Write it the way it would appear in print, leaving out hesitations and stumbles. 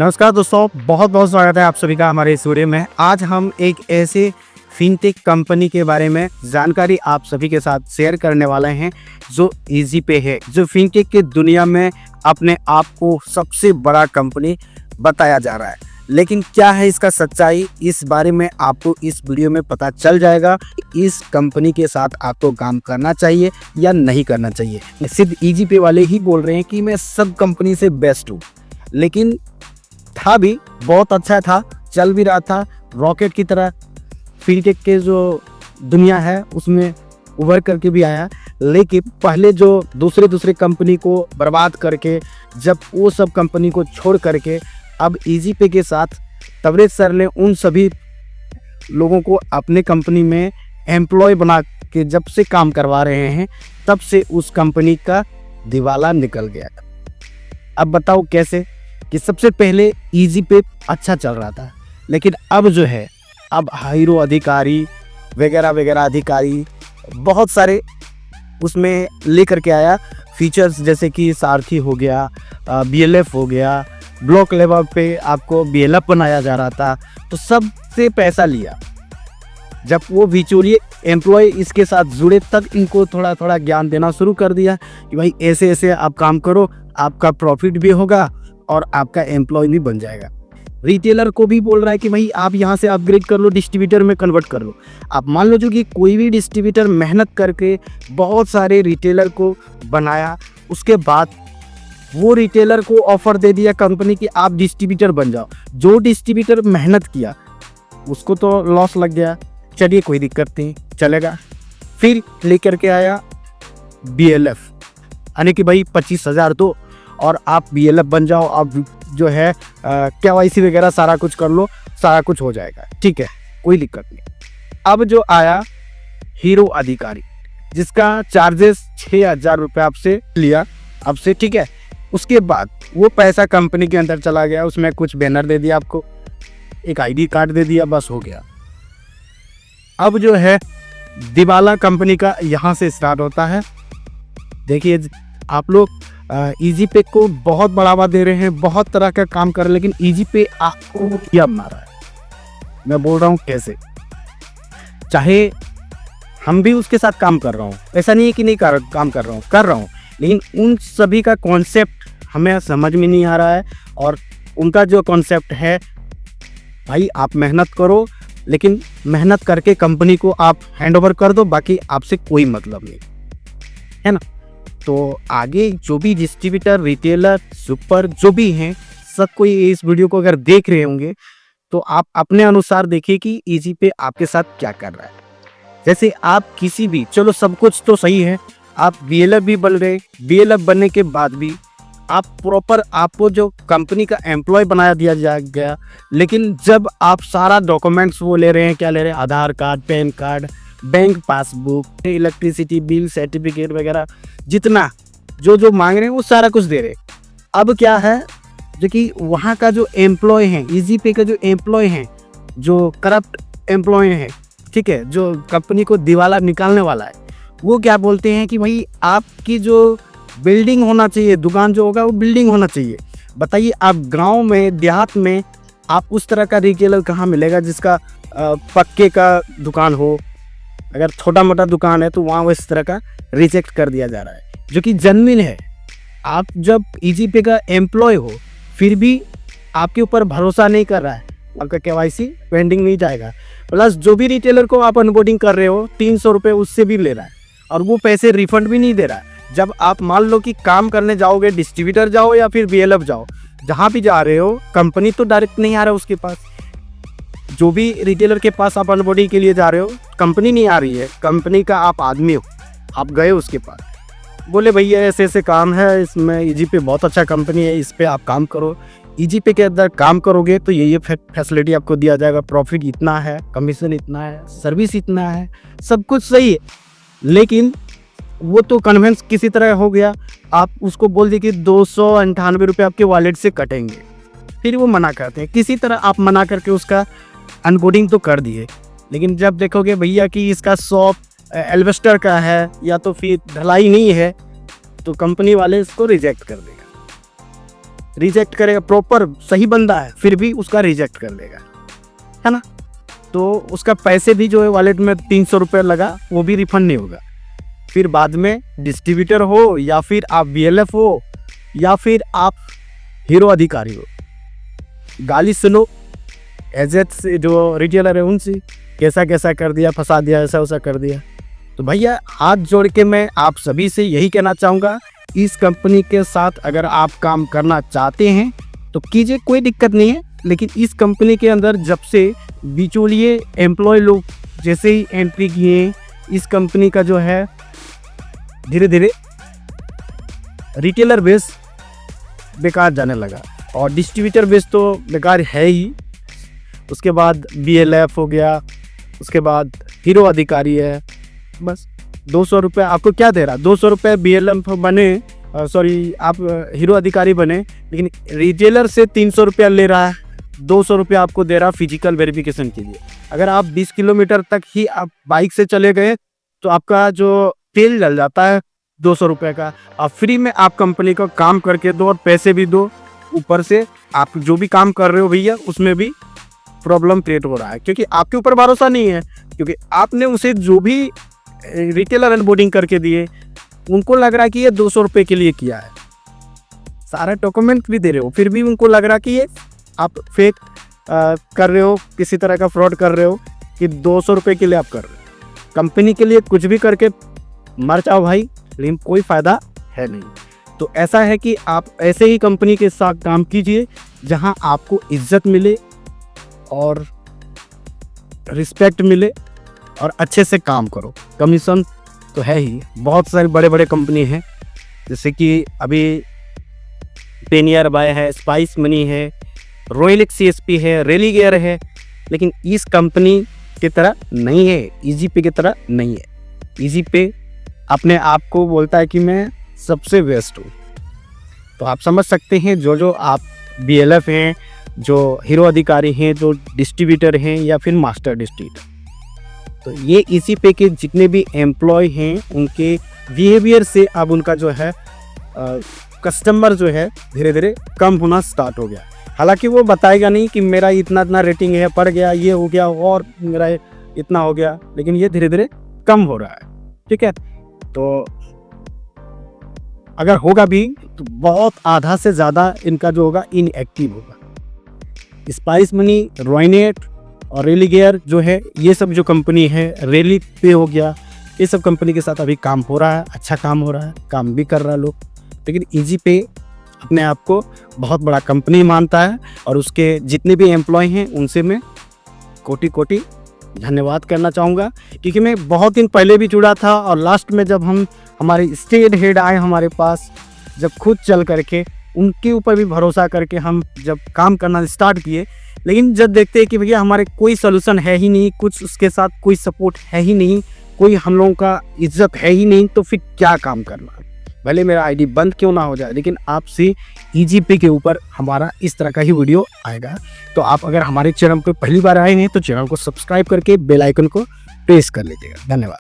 नमस्कार दोस्तों, बहुत बहुत स्वागत है आप सभी का हमारे इस वीडियो में। आज हम एक ऐसे फिनटेक कंपनी के बारे में जानकारी आप सभी के साथ शेयर करने वाले हैं जो ईजीपे है, जो फिनटेक की दुनिया में अपने आप को सबसे बड़ा कंपनी बताया जा रहा है। लेकिन क्या है इसका सच्चाई, इस बारे में आपको इस वीडियो में पता चल जाएगा। इस कंपनी के साथ आपको काम करना चाहिए या नहीं करना चाहिए। सिर्फ ईजीपे वाले ही बोल रहे हैं कि मैं सब कंपनी से बेस्ट हूँ, लेकिन था भी बहुत अच्छा था, चल भी रहा था रॉकेट की तरह। फिनटेक के जो दुनिया है उसमें उभर करके भी आया, लेकिन पहले जो दूसरे कंपनी को बर्बाद करके जब वो सब कंपनी को छोड़ करके अब ईजीपे के साथ तबरेज सर ने उन सभी लोगों को अपने कंपनी में एम्प्लॉय बना के जब से काम करवा रहे हैं, तब से उस कंपनी का दिवाला निकल गया। अब बताओ कैसे कि सबसे पहले ईजीपे अच्छा चल रहा था, लेकिन अब जो है अब हीरो अधिकारी वगैरह वगैरह अधिकारी बहुत सारे उसमें लेकर के आया फीचर्स, जैसे कि सारथी हो गया, बीएलएफ हो गया, ब्लॉक लेवल पे आपको बीएलएफ बनाया जा रहा था, तो सबसे पैसा लिया। जब वो बिचौलिए एम्प्लॉय इसके साथ जुड़े तब इनको थोड़ा थोड़ा ज्ञान देना शुरू कर दिया कि भाई ऐसे ऐसे आप काम करो, आपका प्रॉफिट भी होगा और आपका एम्प्लॉय भी बन जाएगा। रिटेलर को भी बोल रहा है कि भाई आप यहाँ से अपग्रेड कर लो, डिस्ट्रीब्यूटर में कन्वर्ट कर लो। आप मान लो जो कि कोई भी डिस्ट्रीब्यूटर मेहनत करके बहुत सारे रिटेलर को बनाया, उसके बाद वो रिटेलर को ऑफर दे दिया कंपनी कि आप डिस्ट्रीब्यूटर बन जाओ। जो डिस्ट्रीब्यूटर मेहनत किया उसको तो लॉस लग गया, चलिए कोई दिक्कत नहीं, चलेगा। फिर लेकर के आया बीएलएफ, यानी कि भाई 25,000 दो और आप बीएलएफ बन जाओ, आप जो है केवाईसी वगैरह सारा कुछ कर लो, सारा कुछ हो जाएगा, ठीक है, कोई दिक्कत नहीं। अब जो आया हीरो अधिकारी, जिसका चार्जेस 6,000 रुपये आपसे लिया आपसे, ठीक है। उसके बाद वो पैसा कंपनी के अंदर चला गया, उसमें कुछ बैनर दे दिया, आपको एक आईडी कार्ड दे दिया, बस हो गया। अब जो है दिवाला कंपनी का यहाँ से स्टार्ट होता है। देखिए आप लोग ईजीपे को बहुत बढ़ावा दे रहे हैं, बहुत तरह का काम कर रहे हैं, लेकिन ईजीपे आपको क्या बना रहा है, मैं बोल रहा हूँ कैसे। चाहे हम भी उसके साथ काम कर रहा हूँ, ऐसा नहीं है कि नहीं काम कर रहा हूँ, लेकिन उन सभी का कॉन्सेप्ट हमें समझ में नहीं आ रहा है। और उनका जो कॉन्सेप्ट है, भाई आप मेहनत करो, लेकिन मेहनत करके कंपनी को आप हैंडओवर कर दो, बाकी आपसे कोई मतलब नहीं है ना। तो आगे जो भी डिस्ट्रीब्यूटर, रिटेलर, सुपर जो भी हैं, सब कोई इस वीडियो को अगर देख रहे होंगे तो आप अपने अनुसार देखिए कि ईजीपे आपके साथ क्या कर रहा है। जैसे आप किसी भी, चलो सब कुछ तो सही है, आप बीएलएफ भी बन रहे, बीएलएफ बनने के बाद भी आप प्रॉपर, आपको जो कंपनी का एम्प्लॉय बना दिया गया, लेकिन जब आप सारा डॉक्यूमेंट्स वो ले रहे हैं, क्या ले रहे हैं, Aadhaar card, PAN card, bank passbook, electricity bill, certificate वगैरह, जितना जो मांग रहे हैं वो सारा कुछ दे रहे हैं। अब क्या है, जो कि वहाँ का जो एम्प्लॉय हैं, ईजीपे का जो एम्प्लॉय हैं, जो करप्ट एम्प्लॉय हैं, ठीक है, जो कंपनी को दिवाला निकालने वाला है, वो क्या बोलते हैं कि भाई आपकी जो बिल्डिंग होना चाहिए, दुकान जो होगा वो बिल्डिंग होना चाहिए। बताइए आप गांव में, देहात में आप उस तरह का रिटेलर कहाँ मिलेगा जिसका पक्के का दुकान हो। अगर छोटा मोटा दुकान है तो वहाँ वो इस तरह का रिजेक्ट कर दिया जा रहा है, जो कि जेन्युइन है। आप जब ईजीपे का एम्प्लॉय हो फिर भी आपके ऊपर भरोसा नहीं कर रहा है, आपका केवाईसी पेंडिंग नहीं जाएगा। प्लस जो भी रिटेलर को आप अनबोर्डिंग कर रहे हो 300 रुपये उससे भी ले रहा है, और वो पैसे रिफंड भी नहीं दे रहा है। जब आप मान लो कि काम करने जाओगे, डिस्ट्रीब्यूटर जाओ या फिर बीएलएफ जाओ, जहाँ भी जा रहे हो, कंपनी तो डायरेक्ट नहीं आ रहा उसके पास। जो भी रिटेलर के पास आप अनबोर्डिंग के लिए जा रहे हो, कंपनी नहीं आ रही है, कंपनी का आप आदमी हो, आप गए उसके पास, बोले भैया ऐसे ऐसे काम है, इसमें ईजीपे बहुत अच्छा कंपनी है, इस पर आप काम करो। ईजीपे के अंदर काम करोगे तो ये फैसिलिटी आपको दिया जाएगा, प्रॉफिट इतना है, कमीशन इतना है, सर्विस इतना है, सब कुछ सही है। लेकिन वो तो कन्वेंस किसी तरह हो गया, आप उसको बोल दिए कि 298 रुपये आपके वॉलेट से कटेंगे, फिर वो मना करते हैं। किसी तरह आप मना करके उसका अनबोर्डिंग तो कर दिए, लेकिन जब देखोगे भैया कि इसका शॉप एल्वेस्टर का है या तो फिर ढलाई नहीं है, तो कंपनी वाले इसको रिजेक्ट कर देगा। रिजेक्ट करेगा, प्रॉपर सही बंदा है फिर भी उसका रिजेक्ट कर देगा, है ना। तो उसका पैसे भी जो है वॉलेट में 300 रुपये लगा वो भी रिफंड नहीं होगा। फिर बाद में डिस्ट्रीब्यूटर हो या फिर आप BLF हो या फिर आप हीरो अधिकारी हो, गाली सुनो एजेंट से जो रिटेलर है उनसे, कैसा कैसा कर दिया, फंसा दिया, ऐसा वैसा कर दिया। तो भैया हाथ जोड़ के मैं आप सभी से यही कहना चाहूँगा, इस कंपनी के साथ अगर आप काम करना चाहते हैं तो कीजिए, कोई दिक्कत नहीं है। लेकिन इस कंपनी के अंदर जब से बिचौलिए एम्प्लॉय लोग जैसे ही एंट्री किए, इस कंपनी का जो है धीरे धीरे रिटेलर बेस बेकार जाने लगा और डिस्ट्रीब्यूटर बेस तो बेकार है ही। उसके बाद BLF हो गया, उसके बाद हीरो अधिकारी है। बस 200 रुपये आपको क्या दे रहा, 200 रुपये BLF बने, सॉरी आप हीरो अधिकारी बने, लेकिन रिटेलर से 300 रुपया ले रहा है, 200 रुपया आपको दे रहा फिजिकल वेरिफिकेशन के लिए। अगर आप 20 किलोमीटर तक ही आप बाइक से चले गए तो आपका जो तेल जल जाता है 200 रुपये का, आप फ्री में आप कंपनी को काम करके दो और पैसे भी दो, ऊपर से आप जो भी काम कर रहे हो भैया उसमें भी प्रॉब्लम क्रिएट हो रहा है, क्योंकि आपके ऊपर भरोसा नहीं है, क्योंकि आपने उसे जो भी रिटेलर अनबोर्डिंग करके दिए उनको लग रहा है कि ये 200 रुपये के लिए किया है, सारा डॉक्यूमेंट भी दे रहे हो, फिर भी उनको लग रहा है कि ये आप फेक कर रहे हो, किसी तरह का फ्रॉड कर रहे हो कि 200 रुपये के लिए आप कर रहे हो। कंपनी के लिए कुछ भी करके मर जाओ भाई, लेकिन कोई फ़ायदा है नहीं। तो ऐसा है कि आप ऐसे ही कंपनी के साथ काम कीजिए जहां आपको इज्जत मिले और रिस्पेक्ट मिले और अच्छे से काम करो। कमीशन तो है ही, बहुत सारे बड़े बड़े कंपनी हैं, जैसे कि अभी पेनियर बाय है, स्पाइस मनी है, रॉयल CSP है, रेली गियर है, लेकिन इस कंपनी की तरह नहीं है, EasyPay की तरह नहीं है। EasyPay अपने आप को बोलता है कि मैं सबसे बेस्ट हूँ। तो आप समझ सकते हैं जो आप BLF हैं, जो हीरो अधिकारी हैं, जो डिस्ट्रीब्यूटर हैं या फिर मास्टर डिस्ट्रीब्यूटर, तो ये EasyPay के जितने भी एम्प्लॉय हैं उनके बिहेवियर से अब उनका जो है कस्टमर जो है धीरे धीरे कम होना स्टार्ट हो गया। हालांकि वो बताएगा नहीं कि मेरा इतना इतना रेटिंग है, पड़ गया, ये हो गया और मेरा इतना हो गया, लेकिन ये धीरे धीरे कम हो रहा है, ठीक है। तो अगर होगा भी तो बहुत आधा से ज़्यादा इनका जो होगा इनएक्टिव होगा। स्पाइस मनी, रॉयनेट और रेली गियर जो है, ये सब जो कंपनी है, रेली पे हो गया, ये सब कंपनी के साथ अभी काम हो रहा है, अच्छा काम हो रहा है, काम भी कर रहा है लोग। लेकिन EasyPay अपने आप को बहुत बड़ा कंपनी मानता है और उसके जितने भी एम्प्लॉय हैं उनसे मैं कोटि कोटि धन्यवाद करना चाहूँगा, क्योंकि मैं बहुत दिन पहले भी जुड़ा था और लास्ट में जब हमारे स्टेट हेड आए हमारे पास, जब खुद चल करके उनके ऊपर भी भरोसा करके हम जब काम करना स्टार्ट किए, लेकिन जब देखते हैं कि भैया हमारे कोई सलूशन है ही नहीं, कुछ उसके साथ कोई सपोर्ट है ही नहीं, कोई हम लोगों का इज्जत है ही नहीं, तो फिर क्या काम करना। भले मेरा ID बंद क्यों ना हो जाए, लेकिन आपसे EasyPay के ऊपर हमारा इस तरह का ही वीडियो आएगा। तो आप अगर हमारे चैनल पर पहली बार आए हैं तो चैनल को सब्सक्राइब करके बेल आइकन को प्रेस कर लीजिएगा। धन्यवाद।